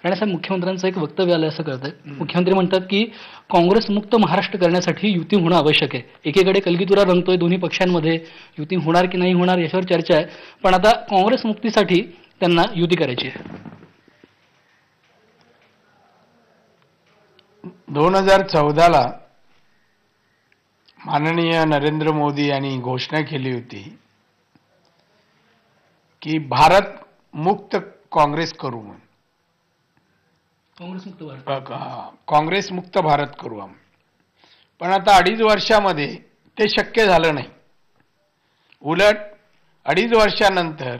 राणेसाहेब, मुख्यमंत्र्यांचं एक वक्तव्य आलं असं कळतंय. मुख्यमंत्री म्हणतात की काँग्रेस मुक्त महाराष्ट्र करण्यासाठी युती होणं आवश्यक आहे. एकीकडे कलगीतुरा रंगतोय दोन्ही पक्षांमध्ये, युती होणार की नाही होणार याच्यावर चर्चा आहे. पण आता काँग्रेस मुक्तीसाठी त्यांना युती करायची आहे. 2014ला माननीय नरेंद्र मोदी यांनी घोषणा केली होती की भारत मुक्त काँग्रेस करू म्हणून. काँग्रेस मुक्त भारत करू आम्ही. पण आता 2.5 वर्षामध्ये ते शक्य झालं नाही. उलट 2.5 वर्षानंतर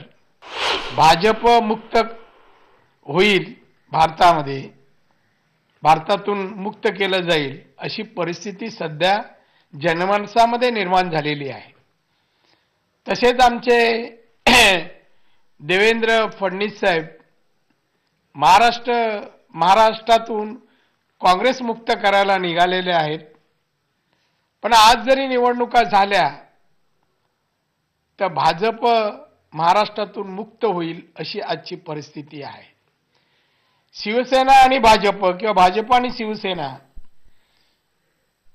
भाजप मुक्त होईल, भारतातून मुक्त केलं जाईल अशी परिस्थिती सध्या जनमानसामध्ये निर्माण झालेली आहे. तसेच आमचे देवेंद्र फडणवीस साहेब महाराष्ट्रातून काँग्रेस मुक्त करायला निघालेले आहेत. पण आज जरी निवडणुका झाल्या तर भाजप महाराष्ट्रातून मुक्त होईल अशी आजची परिस्थिती आहे. शिवसेना आणि भाजप किंवा भाजप आणि शिवसेना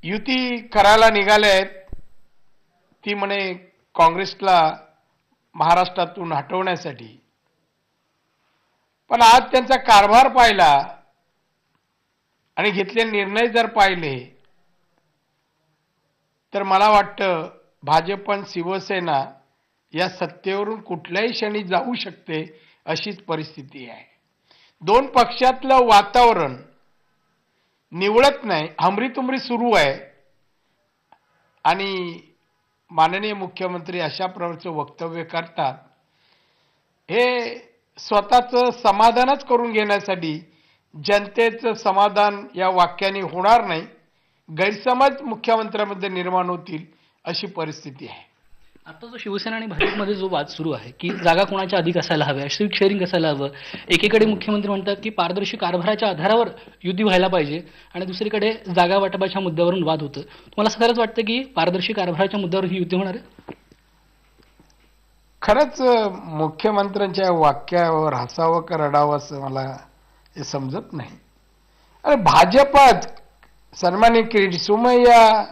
युती करायला निघाले आहेत. ती म्हणे काँग्रेसला महाराष्ट्रातून हटवण्यासाठी. पण आज त्यांचा कारभार पाहिला आणि घेतलेले निर्णय जर पाहिले तर मला वाटतं भाजप आणि शिवसेना या सत्तेवरून कुठल्याही क्षणी जाऊ शकते अशीच परिस्थिती आहे. दोन पक्षातलं वातावरण निवळत नाही, हमरीतुमरी सुरू आहे. आणि माननीय मुख्यमंत्री अशा प्रकारचं वक्तव्य करतात हे स्वतःचं समाधानच करून घेण्यासाठी. जनतेचं समाधान या वाक्याने होणार नाही, गैरसमज मुख्यमंत्र्यांमध्ये निर्माण होतील अशी परिस्थिती आहे. आता जो शिवसेना आणि भाजपमध्ये जो वाद सुरू आहे की जागा कोणाच्या अधिक असायला हव्या, सिट शेअरिंग असायला हवं. एकीकडे मुख्यमंत्री म्हणतात की पारदर्शी कारभाराच्या आधारावर युती व्हायला पाहिजे आणि दुसरीकडे जागा वाटपाच्या मुद्द्यावरून वाद होतं. तुम्हाला असं खरंच वाटतं की पारदर्शी कारभाराच्या मुद्द्यावर ही युती होणार आहे? खरंच मुख्यमंत्र्यांच्या वाक्यावर हसावं का रडावं असं मला हे समजत नाही. अरे भाजपच सन्मान्य किरीट सोमय्या,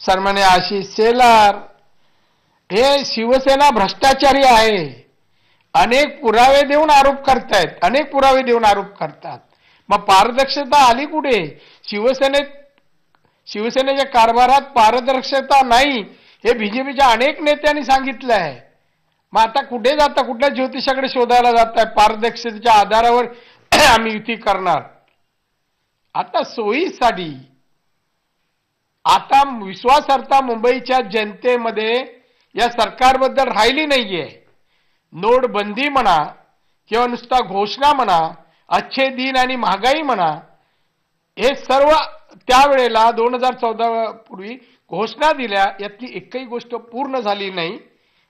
सन्मान्य आशिष शेलार, हे शिवसेना भ्रष्टाचारी आहे. अनेक पुरावे देऊन आरोप करतात. मग पारदर्शकता आली कुठे? शिवसेनेच्या कारभारात पारदर्शकता नाही हे बीजेपीच्या अनेक नेत्यांनी सांगितलं आहे. मग आता कुठे जाता, कुठल्या ज्योतिषाकडे शोधायला जाताय? पारदर्शकतेच्या आधारावर आम्ही युती करणार. आता सोयीसाठी आता विश्वासार्हता मुंबईच्या जनतेमध्ये या सरकारबद्दल राहिली नाहीये. नोटबंदी म्हणा किंवा नुसता घोषणा म्हणा, अच्छे दिन आणि महागाई म्हणा, हे सर्व त्यावेळेला 2014 पूर्वी घोषणा दिल्या, यातली एकही गोष्ट पूर्ण झाली नाही.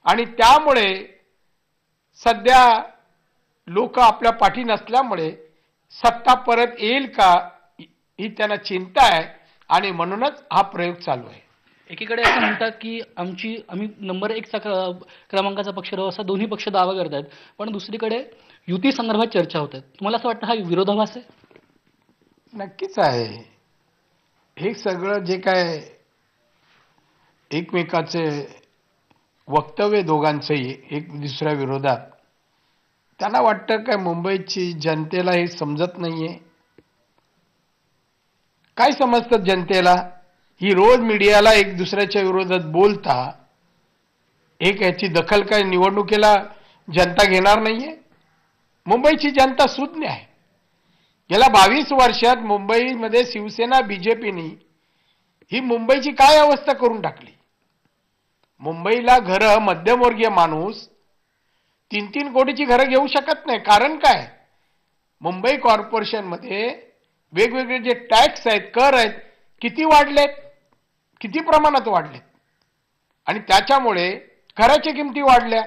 आणि त्यामुळे सध्या लोक आपल्या पाठी नसल्यामुळे सत्ता परत येईल का ही त्यांना चिंता आहे आणि म्हणूनच हा प्रयोग चालू आहे. एकीकडे असं म्हणतात की आम्ही नंबर 1 क्रमांकाचा पक्ष राहू असा दोन्ही पक्ष दावा करतात. पण दुसरीकडे युती संदर्भात चर्चा होत आहेत. तुम्हाला असं वाटतं हा विरोधाभास आहे? नक्कीच आहे. हे सगळं जे काय एकमेकाचे वक्तव्य दोघांचंही एक दुसऱ्या विरोधात, त्यांना वाटतं काय मुंबईची जनतेला हे समजत नाहीये? काय समजतं जनतेला? ही रोज मीडियाला एक दुसऱ्याच्या विरोधात बोलता, एक याची दखल काय निवडणुकीला जनता घेणार नाहीये? मुंबईची जनता सुज्ञ आहे. गेल्या 22 वर्षात मुंबईमध्ये शिवसेना बीजेपीनी ही मुंबईची काय अवस्था करून टाकली. मुंबईला घरं मध्यमवर्गीय माणूस 3-3 कोटीची घरं घेऊ शकत नाही. कारण काय? मुंबई कॉर्पोरेशनमध्ये वेगवेगळे जे टॅक्स आहेत, कर आहेत, किती वाढलेत, किती प्रमाणात वाढलेत. आणि त्याच्यामुळे घराच्या किमती वाढल्या.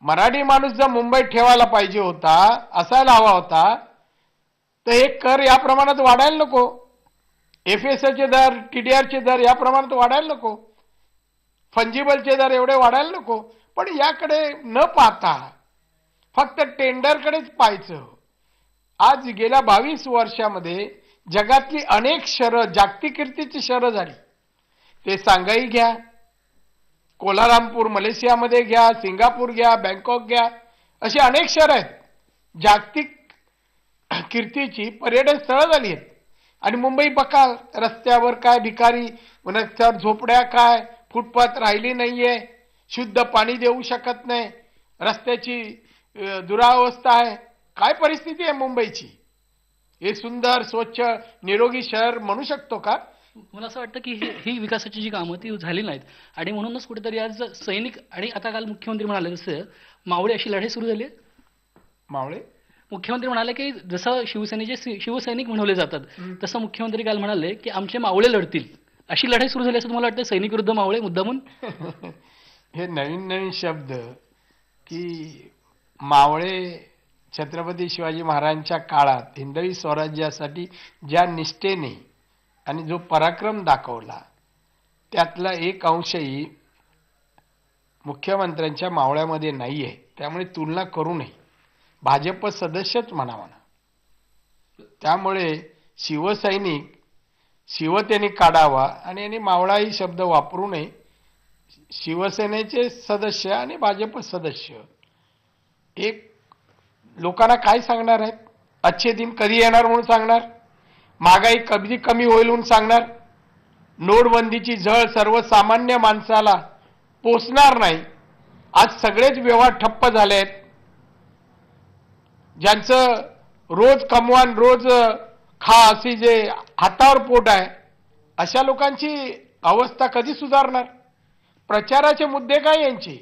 मराठी माणूस जर मुंबईत ठेवायला पाहिजे होता, असायला हवा होता, तर हे कर या प्रमाणात वाढायला नको. एफएसचे दर, टीडीआरचे दर या प्रमाणात वाढायला नको. फंजिबलचे दर एवढे वाढायला नको. पण याकडे न पाहता फक्त टेंडरकडेच पाहायचं आज गेल्या 22 वर्षामध्ये जगातली अनेक शहरं जागतिक कीर्तीची शहरं झाली. ते सांगाई घ्या, कोलारामपूर मलेशियामध्ये घ्या, सिंगापूर घ्या, बँकॉक घ्या, अशी अनेक शहरं आहेत जागतिक कीर्तीची पर्यटन स्थळं झाली आहेत. आणि मुंबई बघा, रस्त्यावर काय भिकारी, रस्त्यावर झोपड्या, काय फुटपाथ राहिली नाहीये, शुद्ध पाणी देऊ शकत नाही, रस्त्याची दुरावस्था आहे. काय परिस्थिती आहे मुंबईची? हे सुंदर स्वच्छ निरोगी शहर म्हणू शकतो का? मला असं वाटतं की ही विकासाची जी कामं ती झाली नाहीत आणि म्हणूनच कुठेतरी आज सैनिक आणि आता काल मुख्यमंत्री म्हणाले जसं मावळे अशी लढाई सुरू झाली आहे. मावळे मुख्यमंत्री म्हणाले की जसं शिवसेनेचे शिवसैनिक म्हणवले जातात तसं मुख्यमंत्री काल म्हणाले की आमचे मावळे लढतील. अशी लढाई सुरू झाली असं तुम्हाला वाटतं? सैनिक विरुद्ध मावळे मुद्दामून? हे नवीन नवीन शब्द की मावळे छत्रपती शिवाजी महाराजांच्या काळात हिंदवी स्वराज्यासाठी ज्या निष्ठेने आणि जो पराक्रम दाखवला त्यातला एक अंशही मुख्यमंत्र्यांच्या मावळ्यामध्ये नाहीये. त्यामुळे तुलना करू नये. भाजप सदस्यच म्हणा. त्यामुळे शिवसैनिक शिवतेने काढावा आणि यांनी मावळा ही शब्द वापरू नये. शिवसेनेचे सदस्य आणि भाजप सदस्य एक लोकांना काय सांगणार आहेत? अच्छे दिन कधी येणार म्हणून सांगणार? महागाई कधी कमी होईल म्हणून सांगणार? नोटबंदीची झळ सर्वसामान्य माणसाला पोचणार नाही. आज सगळेच व्यवहार ठप्प झाले आहेत. ज्यांचं रोज कमवान रोज खा अशी जे हातावर पोट आहे अशा लोकांची अवस्था कधी सुधारणार? प्रचाराचे मुद्दे काय यांचे?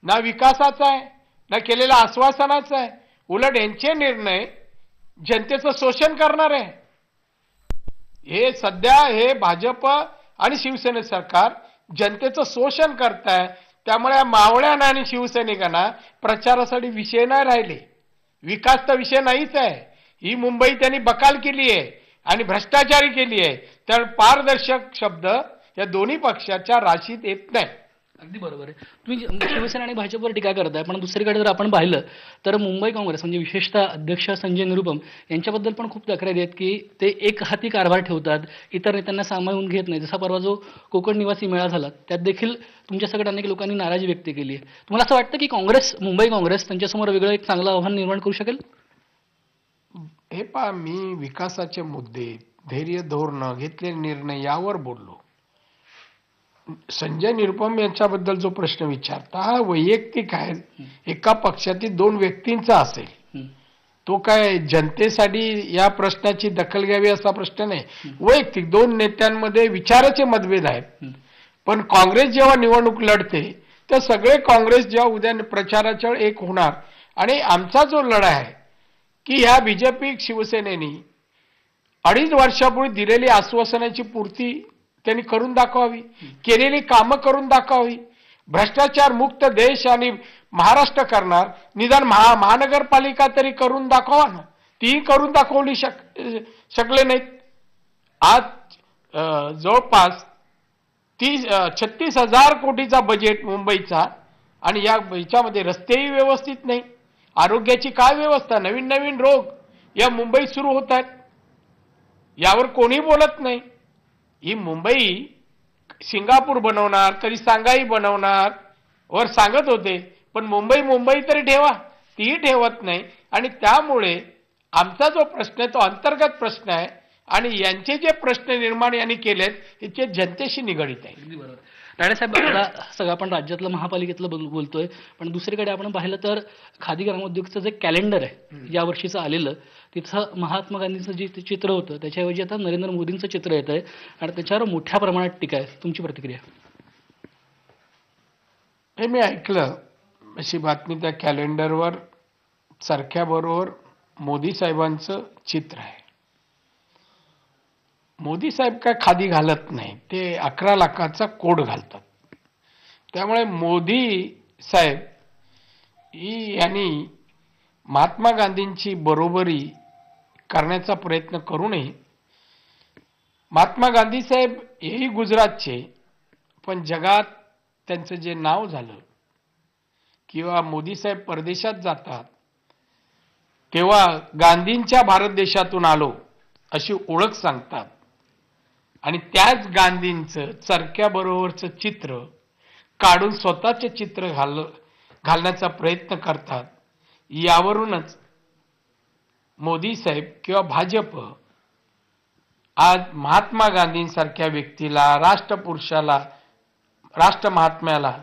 ना विकासाचा आहे ना केलेल्या आश्वासनाचा आहे. उलट यांचे निर्णय जनतेचं शोषण करणार आहे. हे सध्या हे भाजप आणि शिवसेने सरकार जनतेचं शोषण करताय. त्यामुळे मावळ्यांना आणि शिवसैनिकांना प्रचारासाठी विषय नाही राहिले. विकास तर विषय नाहीच आहे. ही मुंबई त्यांनी बकाल केली आहे आणि भ्रष्टाचारी केली आहे. तर पारदर्शक शब्द या दोन्ही पक्षाच्या राशीत येत नाही. अगदी बरोबर आहे. तुम्ही शिवसेना आणि भाजपवर टीका करताय, पण दुसरीकडे जर आपण पाहिलं तर मुंबई काँग्रेस म्हणजे विशेषतः अध्यक्ष संजय निरुपम यांच्याबद्दल पण खूप तक्रारी आहेत की ते एक हाती कारभार ठेवतात, इतर नेत्यांना सामावून घेत नाही. जसा परवा जो कोकण निवासी मेळा झाला त्यात देखील तुमच्यासकट अनेक लोकांनी नाराजी व्यक्त केली आहे. तुम्हाला असं वाटतं की काँग्रेस, मुंबई काँग्रेस त्यांच्यासमोर वेगळं एक चांगलं आव्हान निर्माण करू शकेल? हे पहा, मी विकासाचे मुद्दे, धैर्य धोरणं, घेतलेले निर्णय यावर बोललो. संजय निरुपम यांच्याबद्दल जो प्रश्न विचारता हा वैयक्तिक आहे. एका पक्षातील दोन व्यक्तींचा असेल. तो काय जनतेसाठी या प्रश्नाची दखल घ्यावी असा प्रश्न नाही. वैयक्तिक दोन नेत्यांमध्ये विचाराचे मतभेद आहेत. पण काँग्रेस जेव्हा निवडणूक लढते तर सगळे काँग्रेस जेव्हा उद्या प्रचाराच्या एक होणार. आणि आमचा जो लढा आहे की ह्या बीजेपी शिवसेनेनी 2.5 वर्षापूर्वी दिलेली आश्वासनाची पूर्ती त्यांनी करून दाखवावी, केलेली कामं करून दाखवावी. भ्रष्टाचार मुक्त देश आणि महाराष्ट्र करणार, निदान महानगरपालिका तरी करून दाखवा ना. ती करून दाखवली शकले नाहीत. आज जवळपास 36,000 कोटीचा बजेट मुंबईचा आणि याच्यामध्ये रस्तेही व्यवस्थित नाही. आरोग्याची काय व्यवस्था? नवीन नवीन रोग या मुंबईत सुरू होत आहेत. यावर कोणी बोलत नाही. ही मुंबई सिंगापूर बनवणार, कधी सांगाई बनवणार वर सांगत होते. पण मुंबई तरी ठेवा, तीही ठेवत नाही. आणि त्यामुळे आमचा जो प्रश्न आहे तो अंतर्गत प्रश्न आहे आणि यांचे जे प्रश्न निर्माण यांनी केलेत हे जनतेशी निगडित आहे. अगदी बरोबर. राणेसाहेब, आता सगळं आपण राज्यातलं महापालिकेतलं बोलतोय, पण दुसरीकडे आपण पाहिलं तर खादी ग्रामोद्योगचं जे कॅलेंडर आहे या वर्षीचं आलेलं, तिथं महात्मा गांधींचं जे चित्र होतं त्याच्याऐवजी आता नरेंद्र मोदींचं चित्र येत आहे आणि त्याच्यावर मोठ्या प्रमाणात टीका आहे. तुमची प्रतिक्रिया? हे मी ऐकलं अशी बातमी. त्या कॅलेंडरवर सारख्याबरोबर मोदी साहेबांचं चित्र आहे. मोदी साहेब काय खादी घालत नाही, ते 11 लाखाचा कोट घालतात. त्यामुळे मोदी साहेब यांनी महात्मा गांधींची बरोबरी करण्याचा प्रयत्न करू नये. महात्मा गांधी साहेब हेही गुजरातचे, पण जगात त्यांचं जे नाव झालं किंवा मोदी साहेब परदेशात जातात तेव्हा गांधींच्या भारत देशातून आलो अशी ओळख सांगतात आणि त्याच गांधींचं चरख्याबरोबरचं चित्र काढून स्वतःचे चित्र घालण्याचा प्रयत्न करतात. यावरूनच मोदी साहेब किंवा भाजप आज महात्मा गांधींसारख्या व्यक्तीला, राष्ट्रपुरुषाला, राष्ट्रमहात्म्याला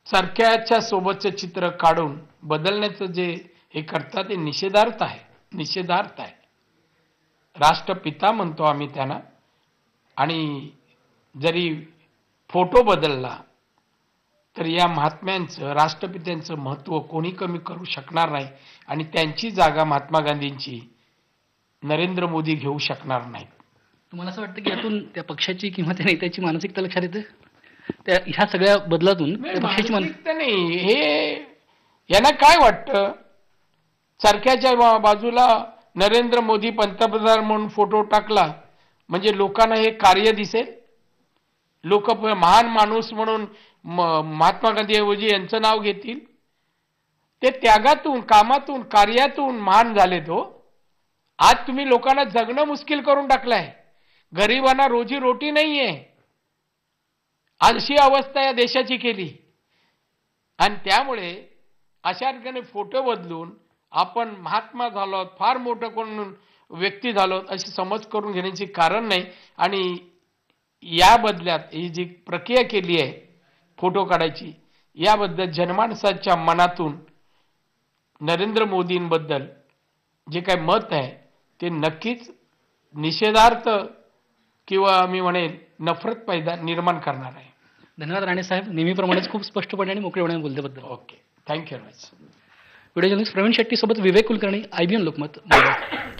चरख्याच्या सोबतचे चित्र काढून बदलण्याचं जे हे करतात ते निषेधार्थ आहे. राष्ट्रपिता म्हणतो आम्ही त्यांना. आणि जरी फोटो बदलला तर या महात्म्यांचं, राष्ट्रपित्यांचं महत्त्व कोणी कमी करू शकणार नाही आणि त्यांची जागा महात्मा गांधींची नरेंद्र मोदी घेऊ शकणार नाहीत. तुम्हाला असं वाटतं की यातून त्या पक्षाची किंवा त्या नेत्याची मानसिकता लक्षात येते? त्या ह्या सगळ्या बदलातून त्या पक्षाची मानसिकता नाही. हे यांना काय वाटतं, चरख्याच्या बाजूला नरेंद्र मोदी पंतप्रधान म्हणून फोटो टाकला म्हणजे लोकांना हे कार्य दिसेल, लोक महान माणूस म्हणून महात्मा गांधी ऐवजी यांचं नाव घेतील. ते त्यागातून, कामातून, कार्यातून महान झाले. तो आज तुम्ही लोकांना जगणं मुश्किल करून टाकलंय. गरिबांना रोजी रोटी नाहीये, अशी अवस्था या देशाची केली. आणि त्यामुळे अशा ठिकाणी फोटो बदलून आपण महात्मा झालो, फार मोठं कोण व्यक्ती झालो अशी समज करून घेण्याची कारण नाही. आणि या बदल्यात ही जी प्रक्रिया केली आहे फोटो काढायची, याबद्दल जनमानसाच्या मनातून नरेंद्र मोदींबद्दल जे काही मत आहे ते नक्कीच निषेधार्थ किंवा मी म्हणेन नफरत पैदा निर्माण करणार आहे. धन्यवाद राणे साहेब, नेहमीप्रमाणेच खूप स्पष्टपणे आणि मोकळेपणाने बोलल्याबद्दल. Okay, thank you very much. Video journalist Praveen Shetty सोबत विवेक कुलकर्णी, IBN लोकमत, मुंबई.